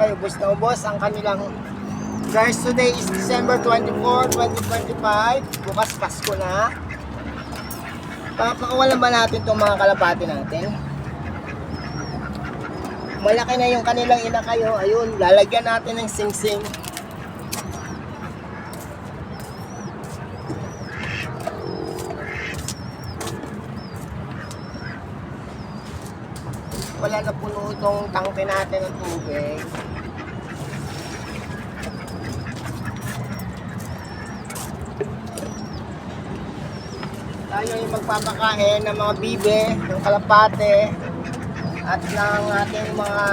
Siyempre, ubos na ubos ang kanilang. Guys, today is December 24, 2025. Bukas Pasko na. Papakawalan ba natin itong mga kalapati natin? Malaki na yung kanilang inakayo. Ayun, lalagyan natin ng sing-sing. Wala na puno itong tangke natin ng tubig. Tayo ay magpapakain ng mga bibe, ng kalapate, at ng ating mga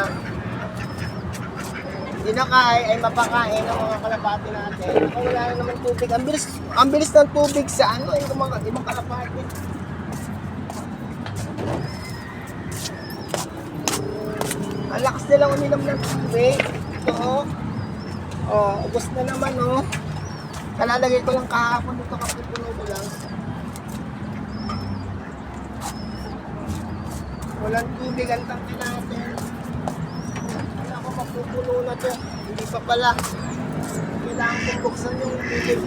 dinakay ay mapakain ng mga kalapate natin. Kung wala na naman tubig, ang bilis ng tubig sa yung mga ibang kalapate. Ang lakas nilang uminom ng tubig. Ito, ubos na naman, Kalalagay ko lang kahapon dito kasi puno ko lang. Walang tubig ang tangke natin. Wala ko mapupuno na to. Hindi pa pala. Kailangan kong buksan yung tubig.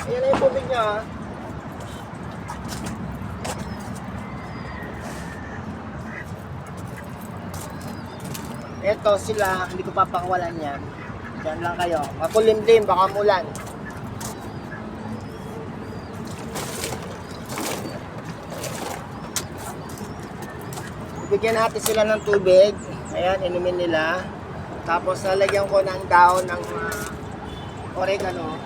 Ayan na yung tubig niya, Ito sila, hindi ko papakawalan yan. Diyan lang kayo. Makulimlim, baka mulan. Bigyan natin sila ng tubig. Ayan, inumin nila. Tapos lalagyan ko ng daon ng oregano.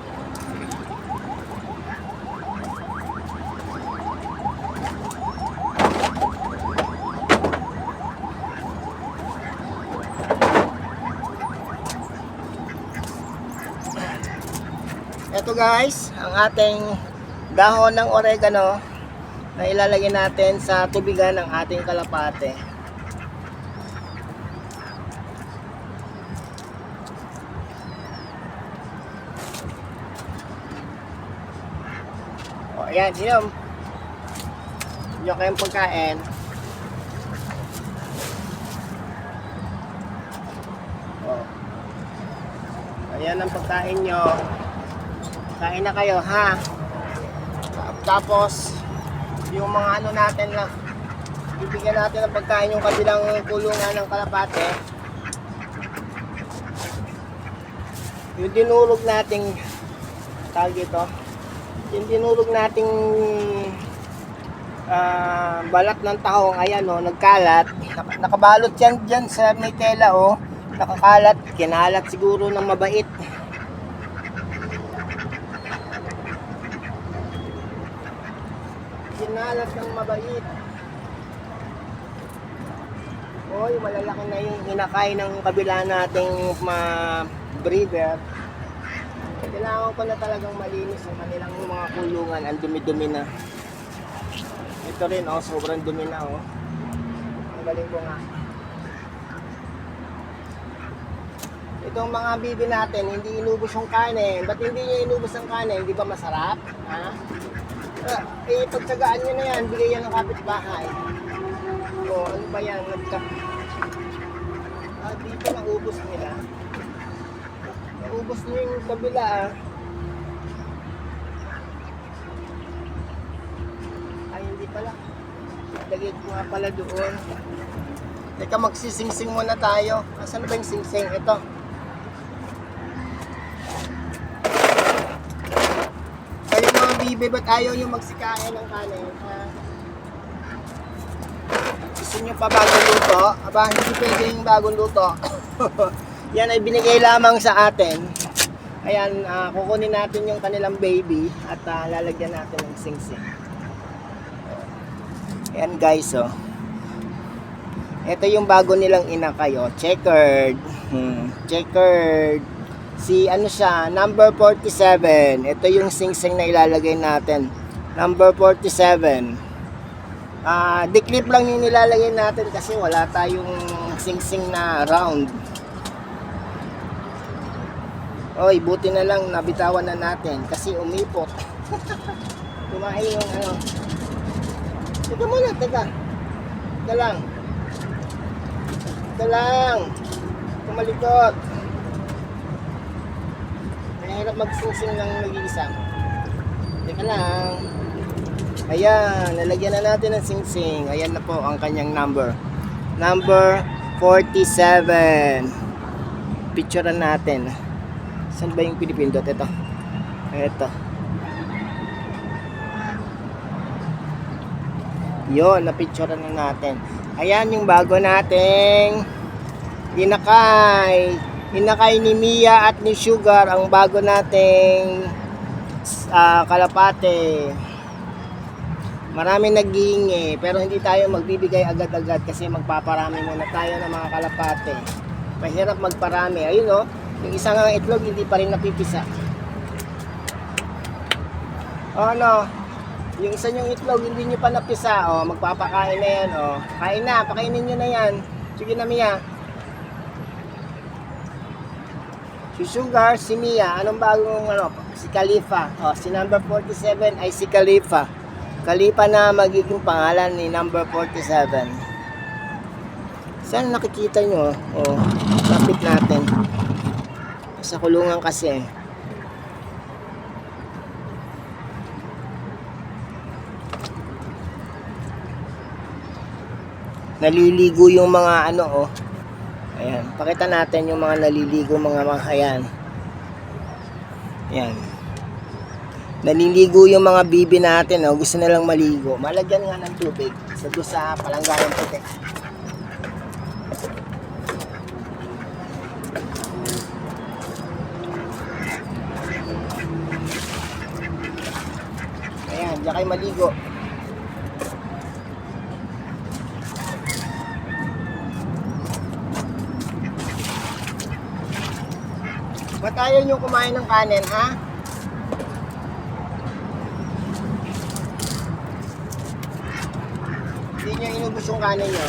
Ito guys, ang ating dahon ng oregano na ilalagay natin sa tubigan ng ating kalapate. O ayan, inom. Yung kayong pagkain. O. Ayan ang pagkain nyo. Kain na kayo, ha? Tapos, yung mga natin lang, bibigyan natin ng pagkain yung kabilang kulungan ng kalapate. Yung dinulog nating, tawag ito, yung dinulog nating balat ng tahong, ayan nagkalat. Nakabalot yan dyan sa may tela, nakakalat, kinalat siguro ng mabait. Kinalat ng mabait. Malalaki na yung hinakay ng kabila nating breeder. Kailangan ko na talagang malinis ang kanilang mga kulungan. Ang dumi-dumi na. Ito rin, sobrang dumi na, Ang galing ko nga. Itong mga bibi natin, hindi inubos yung kanin. Ba't hindi niya inubos ang kanin? Hindi ba masarap? Ha? Pagtsagaan nyo na yan, bigay yan ng kapitbahay. Ano ba yan? Dito naubos nila. Naubos nyo yung kabila, Ay, hindi pala. Lagay ko nga pala doon. Teka, magsisingsing muna tayo. Asan ba yung singsing? Ito. Bibi, ba't ayaw nyo magsikain ng kanin? Gusto nyo pa bagong luto? Aba, hindi pwede yung bagong luto. Yan ay binigay lamang sa atin. Ayan, kukunin natin yung kanilang baby at lalagyan natin ng sing-sing. Ayan guys, Ito yung bago nilang inakay, oh. Checkered. Checkered. Si ano siya, number 47. Ito yung sing-sing na ilalagay natin. Number 47. Declip lang yung nilalagay natin kasi wala tayong sing-sing na round. Oy, buti na lang nabitawan na natin kasi umipot. Kumain yung ano. Teka muna, teka. Teka lang. Teka lang. Kumalikot. Mahirap magsing-sing ng nag-iisa. Teka lang. Ayan, lalagyan na natin ng sing-sing. Ayan na po ang kanyang number. Number 47. Picturean natin. Saan ba yung pinipindot? Ito. Ito. Yun, napicturean na natin. Ayan yung bago nating inakay. Inakay ni Mia at ni Sugar ang bago nating kalapate. Marami naghihingi pero hindi tayo magbibigay agad-agad kasi magpaparami muna tayo ng mga kalapate. Mahirap magparami. Ayun oh, yung isang itlog hindi pa rin napipisa. Oh no, yung isa yung itlog hindi nyo pa napisa. Oh, magpapakain na yan. Oh, kain na, pakainin nyo na yan. Sige na Mia. Si Sugar, si Mia, anong bagong ano? Si Khalifa. Oh, si number 47 ay si Khalifa. Khalifa na magiging pangalan ni number 47. Saan nakikita nyo? Oh, lapit natin. Sa kulungan kasi. Naliligo yung mga ano oh. Ayan, pakita natin yung mga naliligo mga ayan. Ayan. Naliligo yung mga bibi natin oh. Gusto nilang maligo. Malagyan nga ng tubig sa palangganang puti. Ayan, diyan kayo maligo. Ba't ayaw nyo kumain ng kanin, ha? Hindi nyo inubos yung kanin nyo.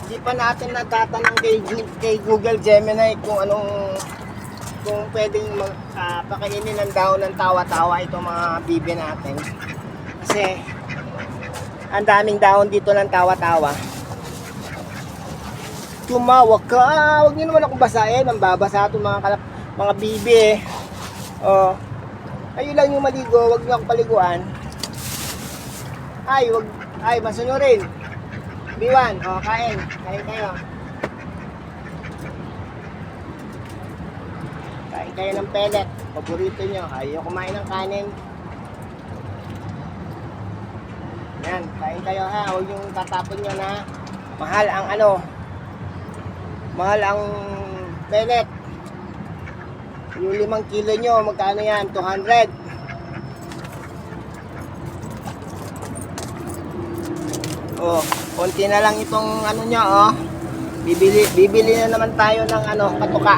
Hindi pa natin natatanong kay Google Gemini kung pwedeng pakainin ng daon ng tawa-tawa itong mga bibi natin. Kasi ang daming dahon dito ng tawa-tawa. Tumawa ka! Huwag niyo naman akong basahin. Ang babasa itong mga bibi eh. Oh. Kayo lang yung maligo. Huwag niyo akong paliguan. Ay, masunurin. B1, oh, kain. Kain kayo. Kain kayo ng pellet. Paborito nyo. Ayaw kumain ng kanin. Yan, kain kayo ha. Huwag yung tatapon nyo na mahal ang mahal ang pellet. Yung 5 kilo nyo, magkano yan? 200. Oh, konti na lang itong nyo, oh. Bibili na naman tayo ng patuka.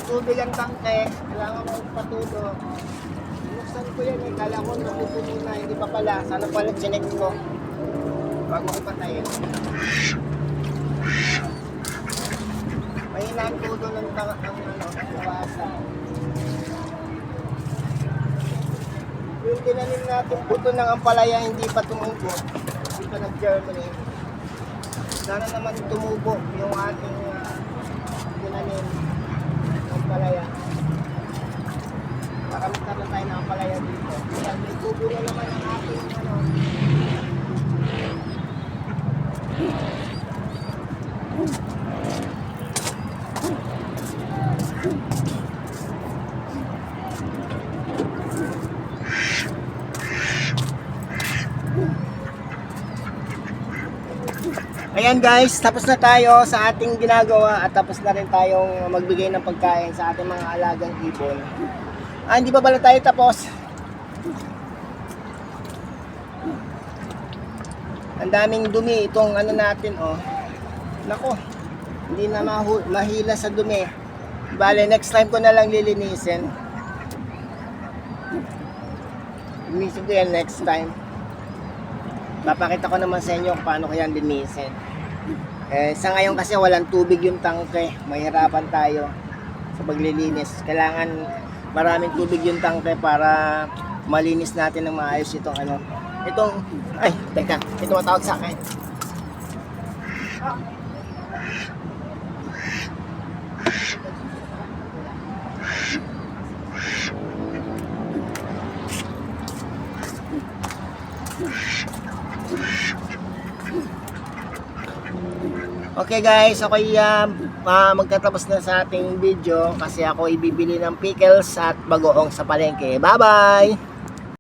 walang tubig ang tangke, kailangan mo patulo. Binuksan ko yan eh, kala ko napupuno na, hindi pa pala. Sana pala chinek ko bago ko patayin. Mahina ang tulo ng basa. Yung tinanim natin buto ng ampalaya hindi pa tumubo, hindi pa nag-germinate. Sana naman tumubo yung ating tinanim ng ampalaya. Para magkaroon tayo ng ampalaya dito. Kaya may tubo na naman ang ating Ayan guys, tapos na tayo sa ating ginagawa at tapos na rin tayong magbigay ng pagkain sa ating mga alagang ibon. Hindi pa pala tayo tapos. Ang daming dumi itong ano natin oh. Nako, hindi na mahila sa dumi. Bale, next time ko na lang lilinisin. Linisin ko yan next time. Papakita ko naman sa inyo kung paano ko yan linisin. Sa ngayon kasi walang tubig yung tangke. Mahirapan tayo sa paglilinis. Kailangan maraming tubig yung tangke para malinis natin ng maayos itong ano. Teka, ito matawag sa akin. Okay guys, ako'y magtatapos na sa ating video kasi ako ibibili ng pickles at bagoong sa palengke. Bye bye!